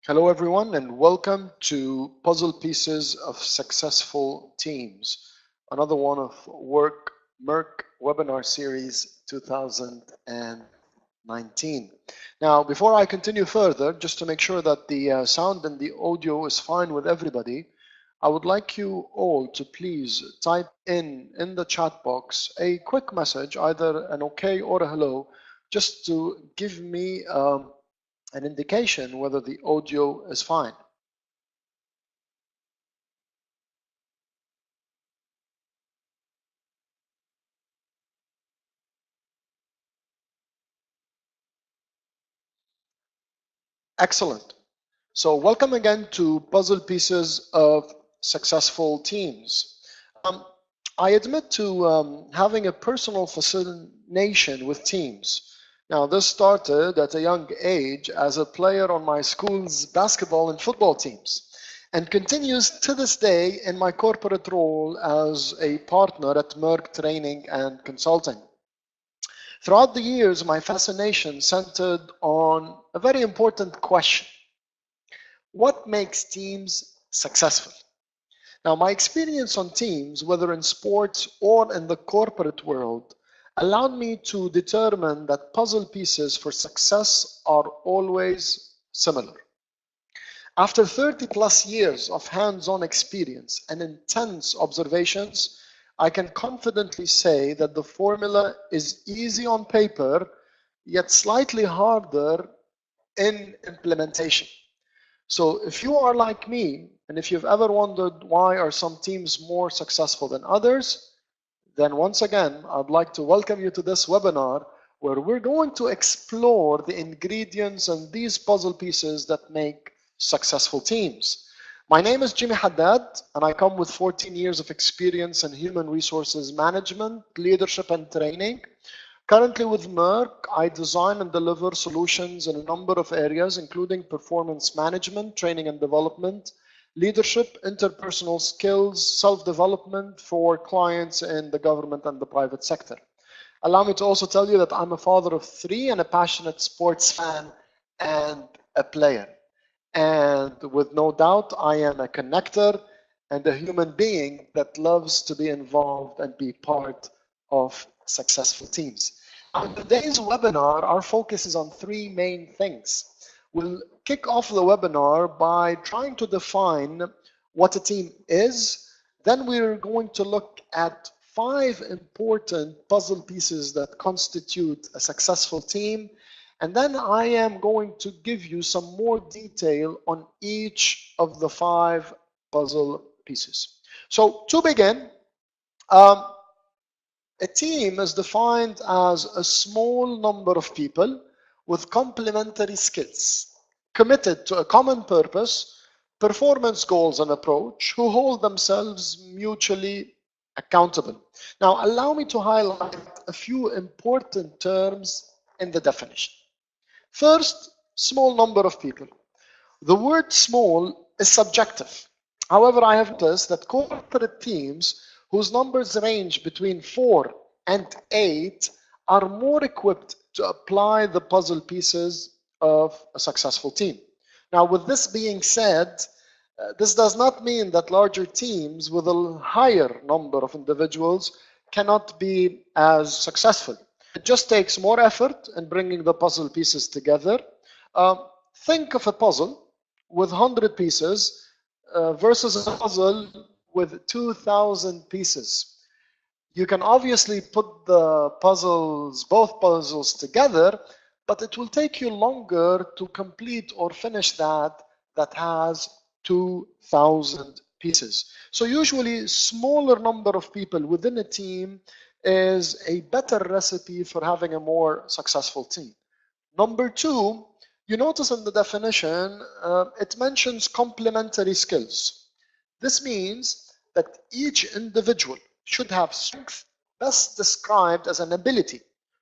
Hello everyone and welcome to Puzzle Pieces of Successful Teams, another one of Meirc webinar series 2019. Now, before I continue further, just to make sure that the sound and the audio is fine with everybody, I would like you all to please type in the chat box a quick message, either an okay or a hello, just to give me an indication whether the audio is fine. Excellent. So welcome again to Puzzle Pieces of Successful Teams. I admit to having a personal fascination with teams. Now, this started at a young age as a player on my school's basketball and football teams, and continues to this day in my corporate role as a partner at Meirc Training and Consulting. Throughout the years, my fascination centered on a very important question. What makes teams successful? Now, my experience on teams, whether in sports or in the corporate world, allowed me to determine that puzzle pieces for success are always similar. After 30 plus years of hands-on experience and intense observations, I can confidently say that the formula is easy on paper, yet slightly harder in implementation. So if you are like me, and if you've ever wondered why are some teams more successful than others, then once again, I'd like to welcome you to this webinar where we're going to explore the ingredients and these puzzle pieces that make successful teams. My name is Jimmy Haddad, and I come with 14 years of experience in human resources management, leadership, and training. Currently with Meirc, I design and deliver solutions in a number of areas, including performance management, training and development, leadership, interpersonal skills, self-development for clients in the government and the private sector. Allow me to also tell you that I'm a father of 3 and a passionate sports fan and a player. And with no doubt, I am a connector and a human being that loves to be involved and be part of successful teams. Now, in today's webinar, our focus is on 3 main things. We'll kick off the webinar by trying to define what a team is. Then we're going to look at 5 important puzzle pieces that constitute a successful team. And then I am going to give you some more detail on each of the 5 puzzle pieces. So to begin, a team is defined as a small number of people with complementary skills, committed to a common purpose, performance goals and approach, who hold themselves mutually accountable. Now, allow me to highlight a few important terms in the definition. First, small number of people. The word small is subjective. However, I have noticed that corporate teams whose numbers range between 4 and 8 are more equipped to apply the puzzle pieces of a successful team. Now, with this being said, this does not mean that larger teams with a higher number of individuals cannot be as successful. It just takes more effort in bringing the puzzle pieces together. Think of a puzzle with 100 pieces versus a puzzle with 2,000 pieces. You can obviously put the both puzzles together, but it will take you longer to complete or finish that has 2,000 pieces. So usually smaller number of people within a team is a better recipe for having a more successful team. Number 2, you notice in the definition, it mentions complementary skills. This means that each individual should have strength best described as an ability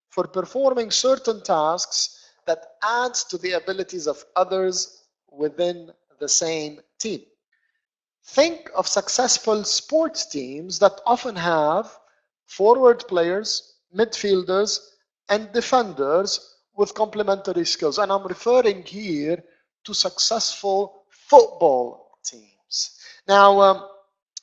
for performing certain tasks that adds to the abilities of others within the same team. Think of successful sports teams that often have forward players, midfielders, and defenders with complementary skills. And I'm referring here to successful football teams. Now,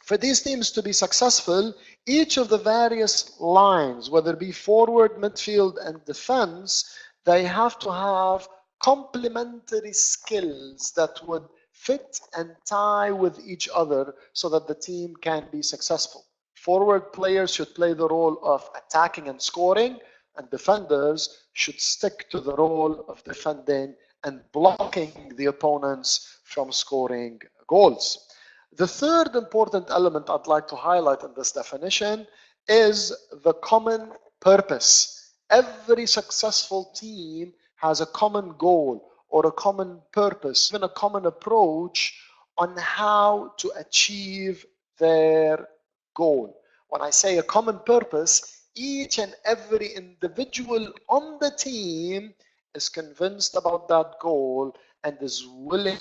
for these teams to be successful, each of the various lines, whether it be forward, midfield, and defense, they have to have complementary skills that would fit and tie with each other so that the team can be successful. Forward players should play the role of attacking and scoring, and defenders should stick to the role of defending and blocking the opponents from scoring goals. The third important element I'd like to highlight in this definition is the common purpose. Every successful team has a common goal or a common purpose, even a common approach on how to achieve their goal. When I say a common purpose, each and every individual on the team is convinced about that goal and is willing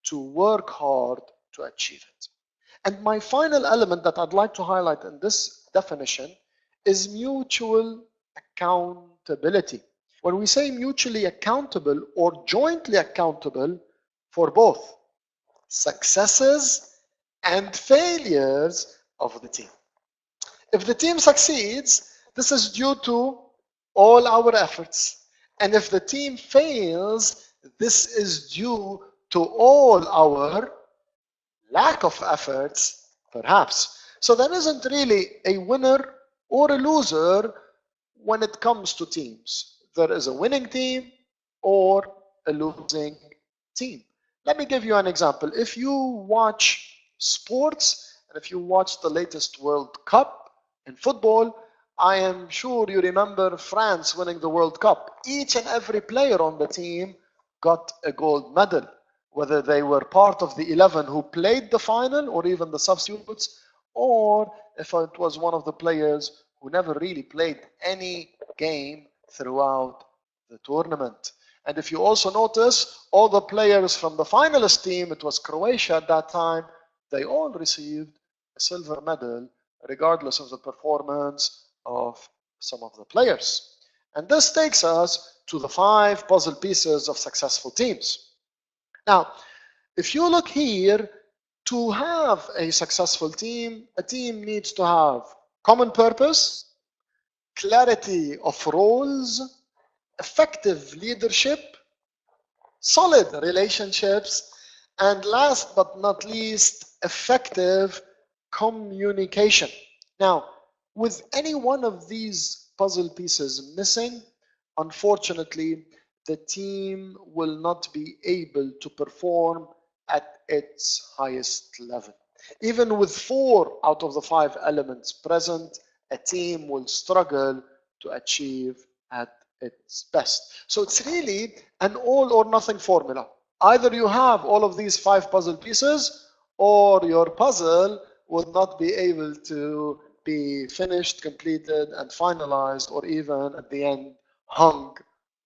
to work hard to achieve it. And my final element that I'd like to highlight in this definition is mutual accountability. When we say mutually accountable or jointly accountable for both successes and failures of the team. If the team succeeds, this is due to all our efforts. And if the team fails, this is due to all our lack of efforts, perhaps. So there isn't really a winner or a loser when it comes to teams. There is a winning team or a losing team. Let me give you an example. If you watch sports and if you watch the latest World Cup in football, I am sure you remember France winning the World Cup. Each and every player on the team got a gold medal, whether they were part of the 11 who played the final or even the substitutes, or if it was one of the players who never really played any game throughout the tournament. And if you also notice, all the players from the finalist team, it was Croatia at that time, they all received a silver medal regardless of the performance of some of the players. And this takes us to the 5 puzzle pieces of successful teams. Now, if you look here, to have a successful team, a team needs to have common purpose, clarity of roles, effective leadership, solid relationships, and last but not least, effective communication. Now, with any one of these puzzle pieces missing, unfortunately, the team will not be able to perform at its highest level. Even with 4 out of the 5 elements present, a team will struggle to achieve at its best. So it's really an all or nothing formula. Either you have all of these 5 puzzle pieces, or your puzzle would not be able to be finished, completed, and finalized, or even at the end hung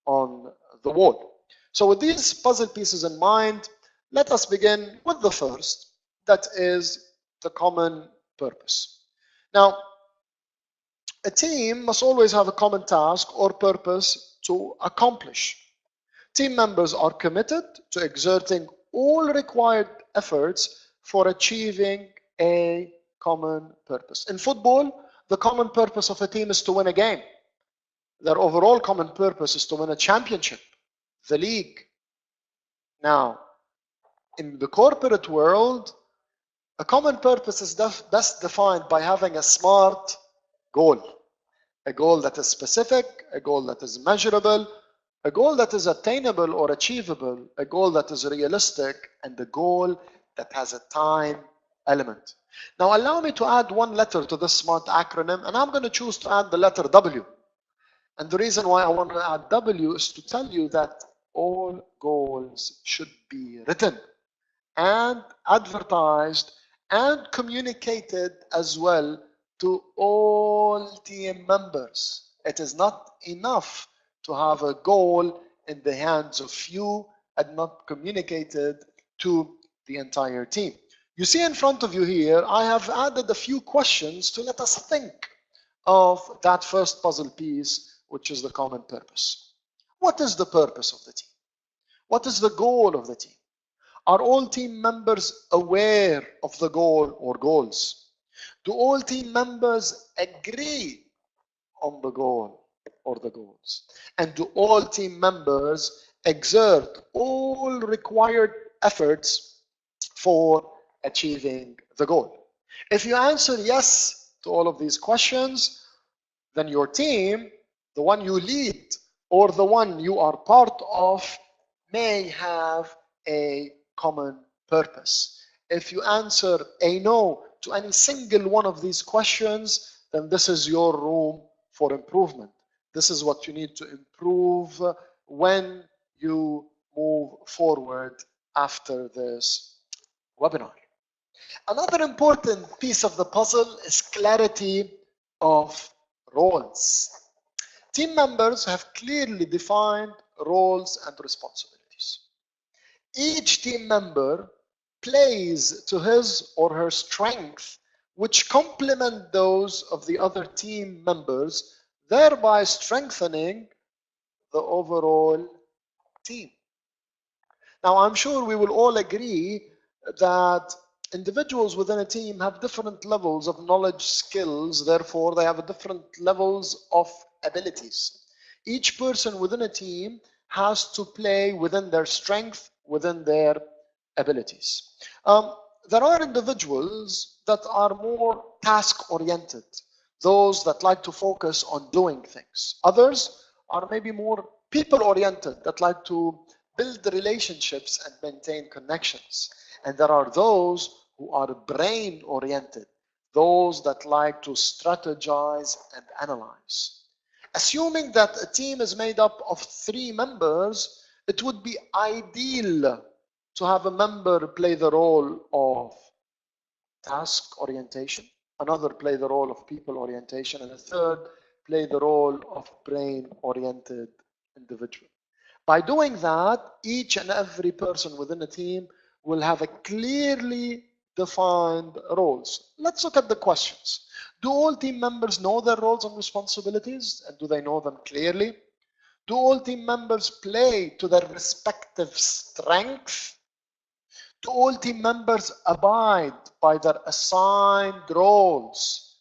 on the wall. So with these puzzle pieces in mind, let us begin with the first, that is the common purpose. Now, a team must always have a common task or purpose to accomplish. Team members are committed to exerting all required efforts for achieving a common purpose. In football, the common purpose of a team is to win a game. Their overall common purpose is to win a championship, the league. Now, in the corporate world, a common purpose is best defined by having a SMART goal. A goal that is specific, a goal that is measurable, a goal that is attainable or achievable, a goal that is realistic, and a goal that has a time element. Now, allow me to add one letter to this SMART acronym, and I'm going to choose to add the letter W. And the reason why I want to add W is to tell you that all goals should be written and advertised and communicated as well to all team members. It is not enough to have a goal in the hands of few and not communicated to the entire team. You see in front of you here, I have added a few questions to let us think of that first puzzle piece, which is the common purpose. What is the purpose of the team? What is the goal of the team? Are all team members aware of the goal or goals? Do all team members agree on the goal or the goals? And do all team members exert all required efforts for achieving the goal? If you answer yes to all of these questions, then your team, the one you lead or the one you are part of, may have a common purpose. If you answer a no to any single one of these questions, then this is your room for improvement. This is what you need to improve when you move forward after this webinar. Another important piece of the puzzle is clarity of roles. Team members have clearly defined roles and responsibilities. Each team member plays to his or her strength, which complement those of the other team members, thereby strengthening the overall team. Now, I'm sure we will all agree that individuals within a team have different levels of knowledge, skills, therefore they have different levels of abilities. Each person within a team has to play within their strength, within their abilities. There are individuals that are more task-oriented, those that like to focus on doing things. Others are maybe more people-oriented, that like to build relationships and maintain connections. And there are those who are brain-oriented, those that like to strategize and analyze. Assuming that a team is made up of 3 members, it would be ideal to have a member play the role of task orientation, another play the role of people orientation, and a third play the role of brain-oriented individual. By doing that, each and every person within a team will have a clearly defined roles. Let's look at the questions. Do all team members know their roles and responsibilities, and do they know them clearly? Do all team members play to their respective strengths? Do all team members abide by their assigned roles?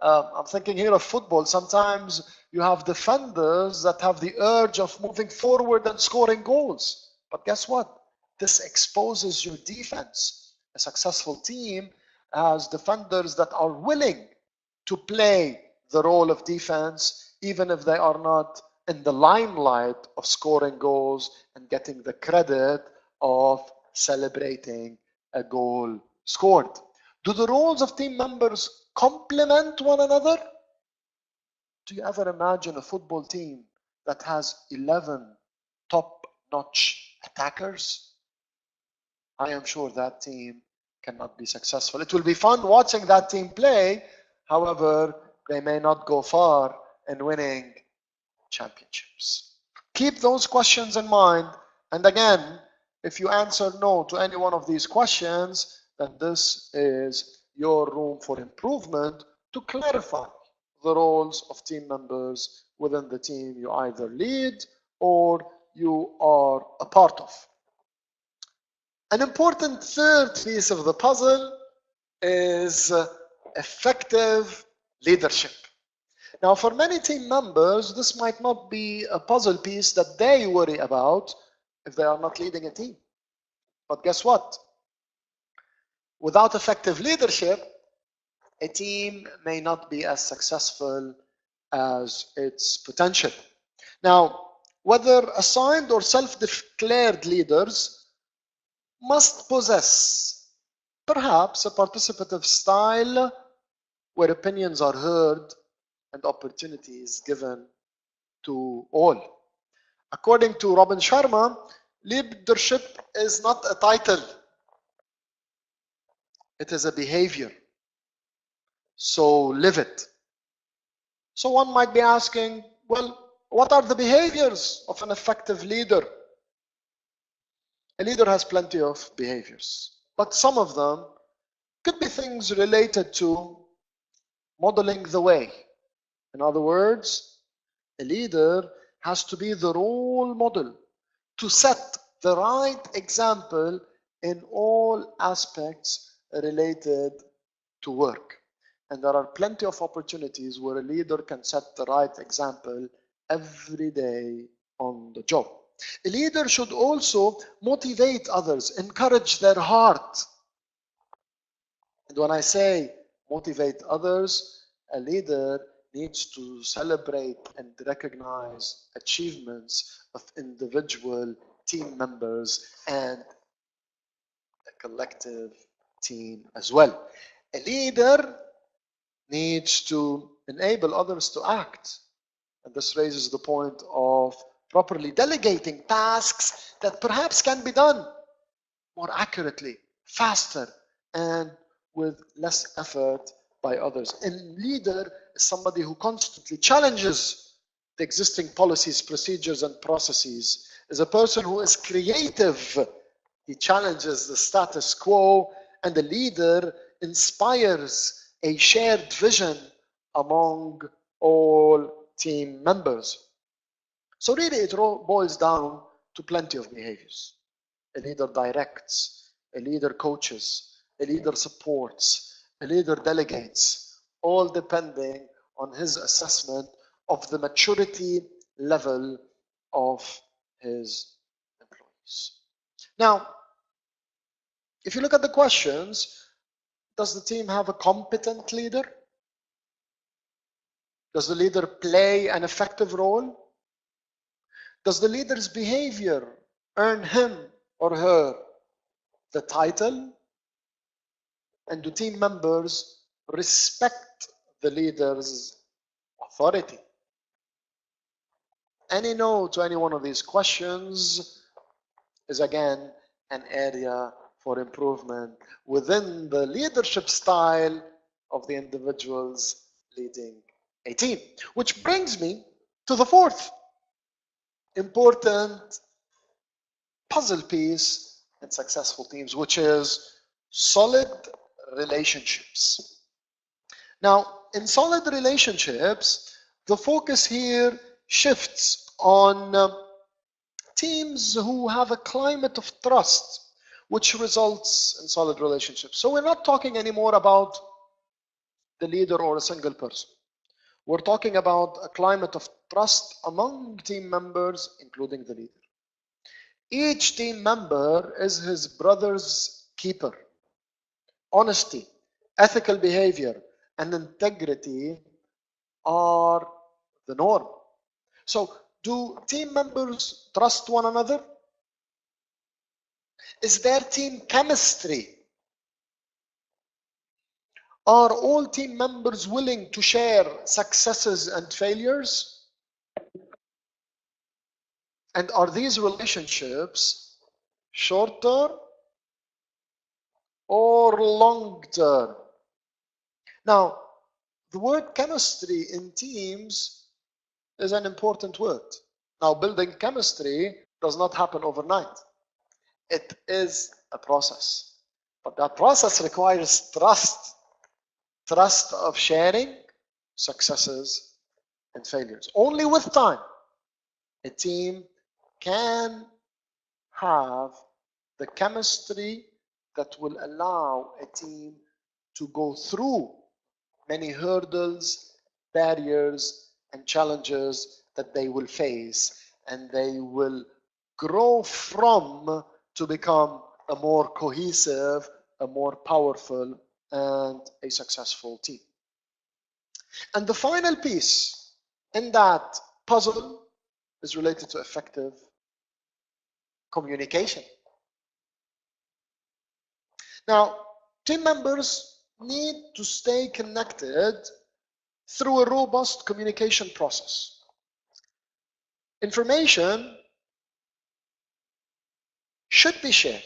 I'm thinking here of football. Sometimes you have defenders that have the urge of moving forward and scoring goals. But guess what? This exposes your defense. A successful team has defenders that are willing to play the role of defense, even if they are not in the limelight of scoring goals and getting the credit of celebrating a goal scored. Do the roles of team members complement one another? Do you ever imagine a football team that has 11 top-notch attackers? I am sure that team cannot be successful. It will be fun watching that team play. However, they may not go far in winning championships. Keep those questions in mind. And again, if you answer no to any one of these questions, then this is your room for improvement to clarify the roles of team members within the team you either lead or you are a part of. An important third piece of the puzzle is effective leadership. Now, for many team members, this might not be a puzzle piece that they worry about if they are not leading a team. But guess what? Without effective leadership, a team may not be as successful as its potential. Now, whether assigned or self-declared leaders must possess perhaps a participative style where opinions are heard and opportunities given to all. According to Robin Sharma, leadership is not a title. It is a behavior. So live it. So one might be asking, well, what are the behaviors of an effective leader? A leader has plenty of behaviors, but some of them could be things related to modeling the way. In other words, a leader has to be the role model to set the right example in all aspects related to work. And there are plenty of opportunities where a leader can set the right example every day on the job. A leader should also motivate others, encourage their heart. And when I say motivate others, a leader needs to celebrate and recognize achievements of individual team members and a collective team as well. A leader needs to enable others to act. And this raises the point of properly delegating tasks that perhaps can be done more accurately, faster, and with less effort by others. A leader is somebody who constantly challenges the existing policies, procedures, and processes. Is a person who is creative. He challenges the status quo, and the leader inspires a shared vision among all team members. So really it boils down to plenty of behaviors. A leader directs, a leader coaches, a leader supports, a leader delegates, all depending on his assessment of the maturity level of his employees. Now, if you look at the questions, does the team have a competent leader? Does the leader play an effective role? Does the leader's behavior earn him or her the title? And do team members respect the leader's authority? Any no to any one of these questions is again an area for improvement within the leadership style of the individuals leading a team. Which brings me to the fourth important puzzle piece in successful teams, which is solid relationships. Now, in solid relationships, the focus here shifts on teams who have a climate of trust, which results in solid relationships. So we're not talking anymore about the leader or a single person. We're talking about a climate of trust among team members, including the leader. Each team member is his brother's keeper. Honesty, ethical behavior, and integrity are the norm. So, do team members trust one another? Is there team chemistry? Are all team members willing to share successes and failures? And are these relationships short-term or long-term? Now, the word chemistry in teams is an important word. Now, building chemistry does not happen overnight. It is a process. But that process requires trust. Trust of sharing successes and failures. Only with time, a team can have the chemistry that will allow a team to go through many hurdles, barriers, and challenges that they will face, and they will grow from to become a more cohesive, a more powerful, and a successful team. And the final piece in that puzzle is related to effective communication. Now, team members need to stay connected through a robust communication process. Information should be shared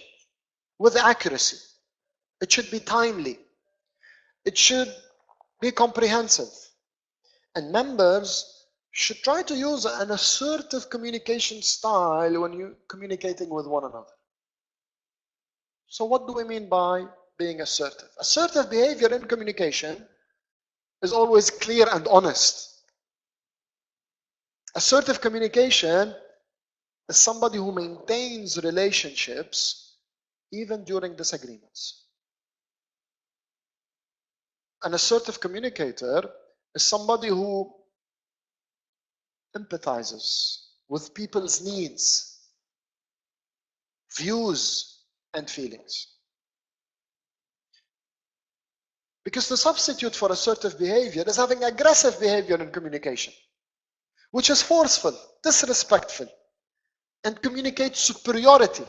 with accuracy. It should be timely. It should be comprehensive. And members should try to use an assertive communication style when you're communicating with one another. So what do we mean by being assertive? Assertive behavior in communication is always clear and honest. Assertive communication is somebody who maintains relationships even during disagreements. An assertive communicator is somebody who empathizes with people's needs, views, and feelings. Because the substitute for assertive behavior is having aggressive behavior in communication, which is forceful, disrespectful, and communicates superiority.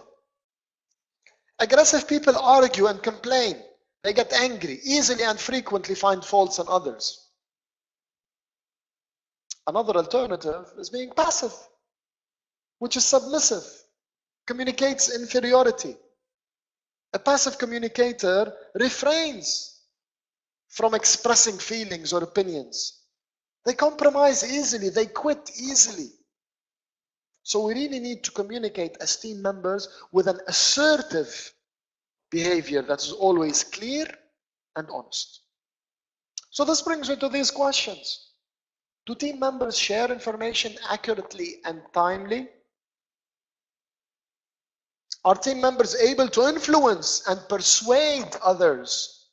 Aggressive people argue and complain. They get angry, easily and frequently find faults in others. Another alternative is being passive, which is submissive, communicates inferiority. A passive communicator refrains from expressing feelings or opinions. They compromise easily, they quit easily. So we really need to communicate as team members with an assertive behavior that is always clear and honest. So this brings me to these questions. Do team members share information accurately and timely? Are team members able to influence and persuade others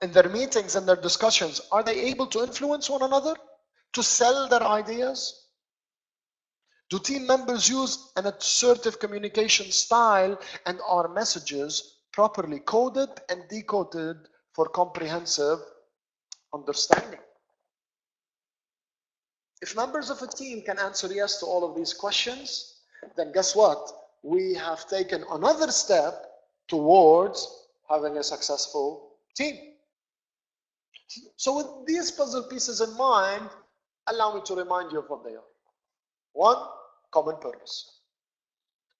in their meetings and their discussions? Are they able to influence one another, to sell their ideas? Do team members use an assertive communication style, and are messages properly coded and decoded for comprehensive understanding? If members of a team can answer yes to all of these questions, then guess what? We have taken another step towards having a successful team. So with these puzzle pieces in mind, allow me to remind you of what they are. 1, common purpose.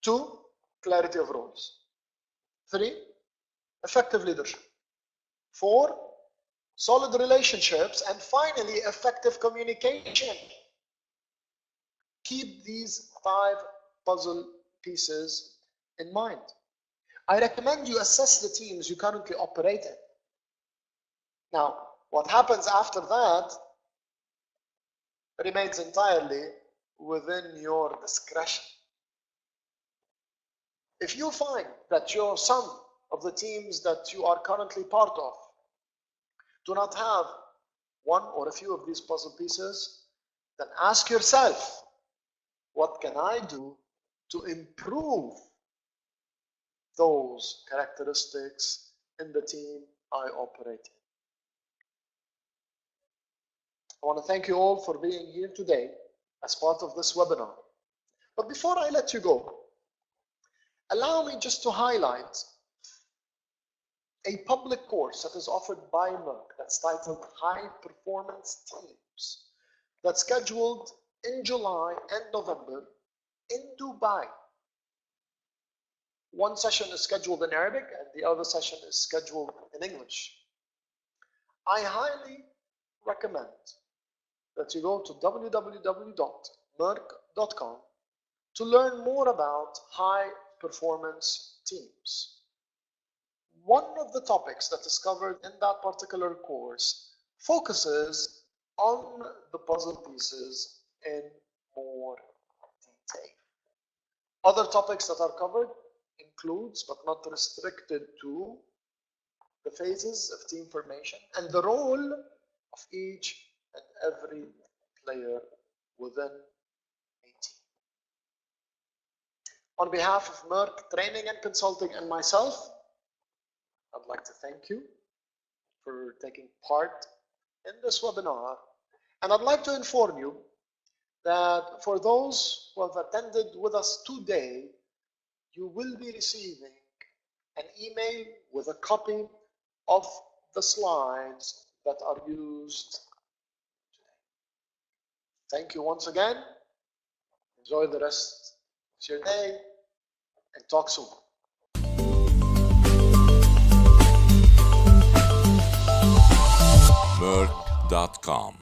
2, clarity of roles. 3, effective leadership. 4, solid relationships. And finally, effective communication. Keep these 5 puzzle pieces in mind. I recommend you assess the teams you currently operate in. Now, what happens after that remains entirely within your discretion. If you find that some of the teams that you are currently part of do not have one or a few of these puzzle pieces, then ask yourself, what can I do to improve those characteristics in the team I operate in? I want to thank you all for being here today as part of this webinar. But before I let you go, allow me just to highlight a public course that is offered by Meirc that's titled High Performance Teams, that's scheduled in July and November in Dubai. One session is scheduled in Arabic and the other session is scheduled in English. I highly recommend that you go to www.meirc.com to learn more about high performance teams. One of the topics that is covered in that particular course focuses on the puzzle pieces in more detail. Other topics that are covered includes, but not restricted to, the phases of team formation and the role of each and every player within a team. On behalf of Meirc Training and Consulting and myself, I'd like to thank you for taking part in this webinar. And I'd like to inform you that for those who have attended with us today, you will be receiving an email with a copy of the slides that are used today. Thank you once again. Enjoy the rest of your day and talk soon. Meirc.com